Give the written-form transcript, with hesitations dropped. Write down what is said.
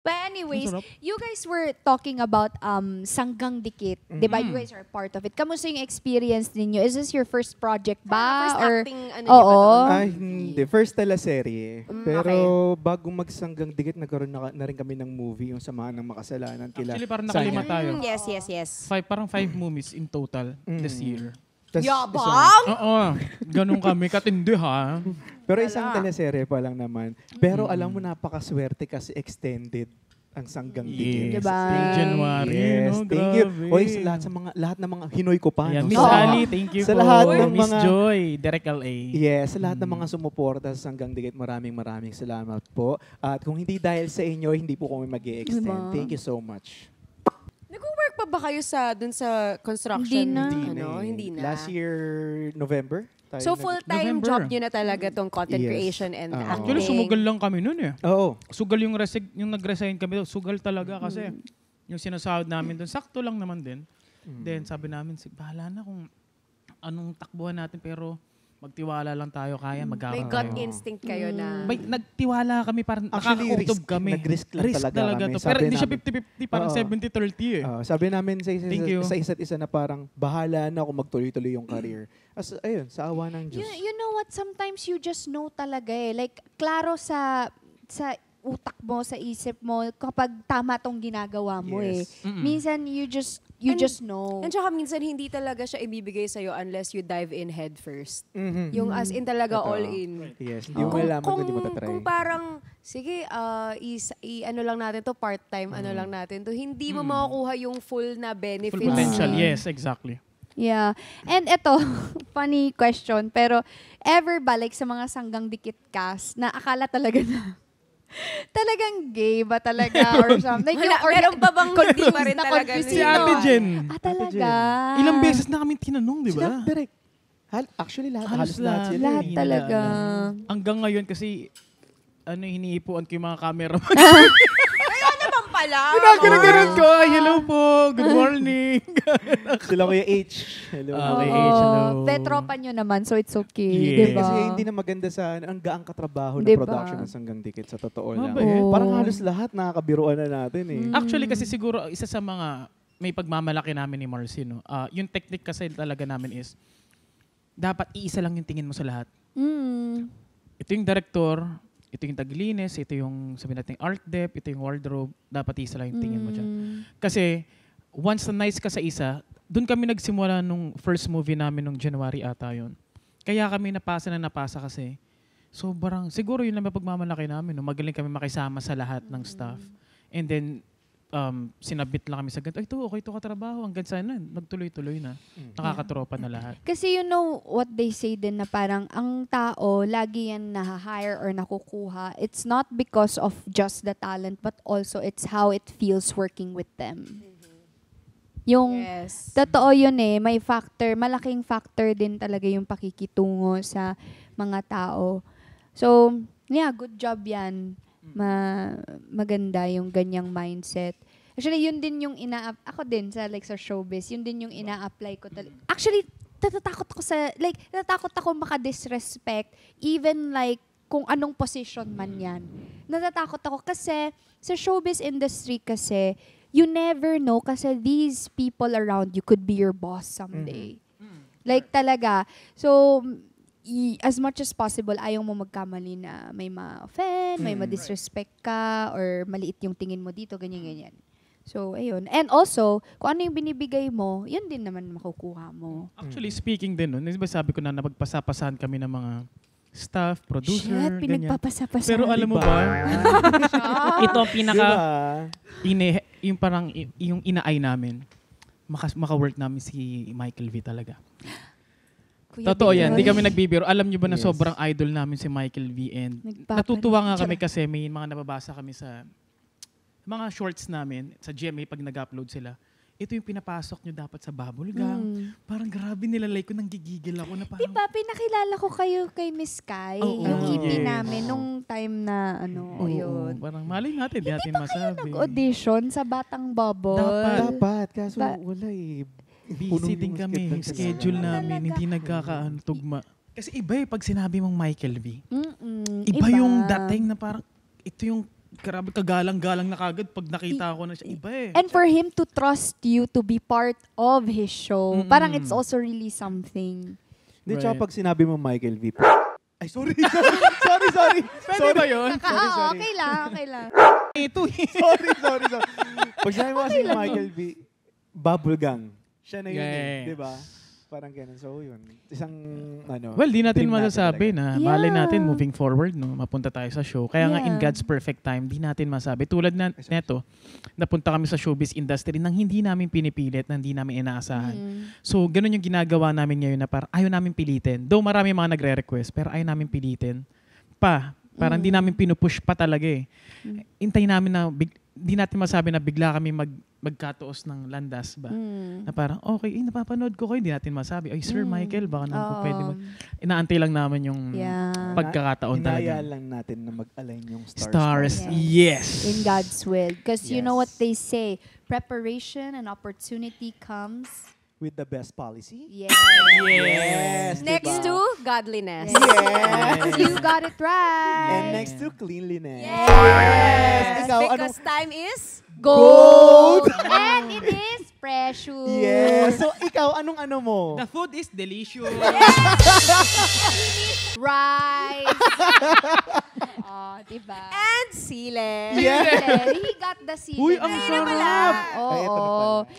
But anyways, Masarap. you guys were talking about Sanggang Dikit. Di ba? You guys are part of it. Kamusta yung experience ninyo? Is this your first project ba? First Or acting, ano niyo ba Oo. doon? Ay, hindi. First teleserye. Pero bago magsanggang dikit, nagkaroon na rin kami ng movie, yung Samahan ng Makasalanan. Actually, parang nakalima tayo. Yes. Parang 5 movies in total this year. Tas Yabang! Oo. Ganun kami. Katindi ha. Pero isang teleserye pa lang naman. Pero alam mo, napakaswerte kasi extended ang Sanggang Dikit. Diba? Till January. Yes, no? thank you. Grabe. Oy, sa lahat ng mga hinoy ko pa. Ayan, no? Miss Oo. Ali, thank you Sa po. lahat ng Miss mga- Joy, Derek L.A. Yes, sa lahat ng mga sumuporta sa Sanggang Dikit, maraming salamat po. At kung hindi dahil sa inyo, hindi po kami mag-i-extend. Diba? Thank you so much. Nag-work pa ba kayo dun sa construction? Hindi na. Hindi na. Last year, November. tayo So nag- full-time November. job nyo na talaga tong content Yes. creation and Oo. acting. Actually, sumugal lang kami nun eh. Oo. Sugal yung nag-resign kami. Sugal talaga kasi yung sinasahod namin doon, sakto lang naman din. Then sabi namin, bahala na kung anong takbuhan natin pero magtiwala lang tayo, kaya May magkakaroon gut tayo. instinct kayo na. May nagtiwala kami, parang Actually, nakakakutob kami. nag-risk lang talaga kami. to. Sabi Pero hindi siya namin- 50-50, parang Oo. 70-30 eh. Sabi namin Thank you. sa isa't isa na parang bahala na kung magtuloy-tuloy yung career. Ayun, sa awa ng Diyos. you know what? Sometimes you just know talaga eh. Like, klaro sa utak mo, sa isip mo, kapag tama tong ginagawa mo eh. Yes. Minsan, you And- just know. And saka minsan hindi talaga siya ibibigay sa'yo unless you dive in head first. Mhm. Yung as in talaga Totoo. all in. Yes, hindi mo malaman kung di mo tatry. Kung parang, sige, ano lang natin to, part-time, ano lang natin to, hindi mo makukuha yung full na benefits. Full potential, yes, exactly. Yeah. And eto, funny question, pero ever ba, like sa mga Sanggang Dikit cast, na akala talaga na talagang gay ba talaga or something? Like, Meron pa bang hindi pa rin na talaga confused Si sino? Ate Jen. Talaga? Ilang beses na kami tinanong, di ba? Sila, direct. Actually, halos lahat sila. Lahat eh. talaga. Hanggang ngayon kasi, hinihipuan ko yung mga camera. Naman pala. Ganun ko. Ay, hello po. Good morning. Sila Kuya H. Hello. Okay, Oo. hello. Vetropa nyo naman, so it's okay. Yes. Diba? Kasi hindi na maganda sa ang gaang katrabaho Diba? na production ng Sanggang Dikit sa totoo lang. Mabait. Parang halos lahat nakakabiruan na natin eh. Actually, kasi siguro, isa sa mga may pagmamalaki namin ni Marcy, no? Yung technique kasi talaga namin is, dapat iisa lang yung tingin mo sa lahat. Ito yung director, ito yung taglinis, ito yung sabi natin art dep, ito yung wardrobe, dapat isa lang yung tingin mo dyan. Kasi once na nice ka sa isa, doon kami nagsimula nung first movie namin nung January ata yun. Kaya kami napasa kasi sobrang, siguro yun lang mapagmamalaki namin. No? Magaling kami makisama sa lahat ng staff. And then, sinabit lang kami sa ganito, ito, okay ito katrabaho. Hanggang sana, nagtuloy-tuloy na. Nakakatropa na lahat. Kasi you know what they say din na parang ang tao, lagi yan na-hire or nakukuha. It's not because of just the talent, but also it's how it feels working with them. Yung, Yes. totoo yun eh, may factor, malaking factor din talaga yung pakikitungo sa mga tao. So, yeah, good job yan. Maganda yung ganyang mindset. Actually, yun din yung ako din sa like sa showbiz, yun din yung ina-apply ko talaga. Actually, natatakot ako maka-disrespect even like kung anong position man yan. Natatakot ako kasi sa showbiz industry kasi you never know kasi these people around you could be your boss someday. Like talaga. So, as much as possible, ayaw mo magkamali na may ma-offend, may ma-disrespect ka, or maliit yung tingin mo dito, ganyan-ganyan. So, ayun. And also, kung ano yung binibigay mo, yun din naman makukuha mo. Actually, speaking din nun, diba sabi ko na napagpasapasahan kami ng mga staff, producer, Shit, ganyan. pinagpapasa-pasa. Pero alam mo ba, ito ang pinaka, Diba? yung parang, yung inaay namin, maka-work namin si Michael V talaga. Kuya Totoo yan, Binoy. di kami nagbibiro. Alam nyo ba na Yes. sobrang idol namin si Michael V and natutuwa nga kami kasi may mga nababasa kami sa mga shorts namin, sa GMA pag nag-upload sila. Ito yung pinapasok nyo dapat sa bubble gum. Parang grabe nilalay ko, nanggigigil ako na parang... Diba, pinakilala ko kayo kay Miss Kai, Oo. yung EP Yes. namin, nung time na, yun. Parang malay natin, di natin masabi. Nag-audition sa Batang Bubble. Dapat, kaso Ba- wala eh. Busy din kami, yung schedule namin, hindi nagkakaantugma. Kasi iba eh, pag sinabi mong Michael V. Iba yung dating na parang, ito yung grabe kagalang-galang na kagad pag nakita ko na siya. Iba eh. And for him to trust you to be part of his show, parang it's also really something. Hindi, tsaka Right. pag sinabi mo Michael V. Ay, sorry. sorry. Pwede ba yun? Sorry. Okay lang. Ito eh. sorry. Pag sinabi mo kasi Michael V. Bubble Gang. Siya na yun Yes. di ba? Parang ganun. So, yun. Isang, Well, di natin dream masasabi talaga. na Yeah. malay natin moving forward, no, mapunta tayo sa show. Kaya nga in Yeah. God's perfect time, di natin masabi. Tulad na neto, napunta kami sa showbiz industry nang hindi namin pinipilit, nang hindi namin inaasahan. So, ganun yung ginagawa namin ngayon na parang ayaw namin pilitin. Though marami mga nagre-request, pero ayaw namin pilitin. Parang di namin pinupush pa talaga eh. Intay namin na, di natin masabi na bigla kami magkatuos ng landas ba? Na parang, okay, napapanood ko kayo, hindi natin masabi. Ay, Sir Michael, baka naman po pwede inaantay lang namin yung Yeah. pagkakataon Hinaya talaga. lang natin na mag-align yung stars. Stars, Yes. yes. In God's will. Because you know what Yes. they say, preparation and opportunity comes. With the best policy. Yes. Yes. Next diba? to godliness. Yes. You got it right. And next to cleanliness. Yes. Ikaw, Because time is Gold. And it is precious. Yes. So, ikaw, anong ano mo? The food is delicious. Rice. Oh, diba? and sile. Yeah. He got the seed. Uy, ang na. sarap. Oo. Ay, ito na pala.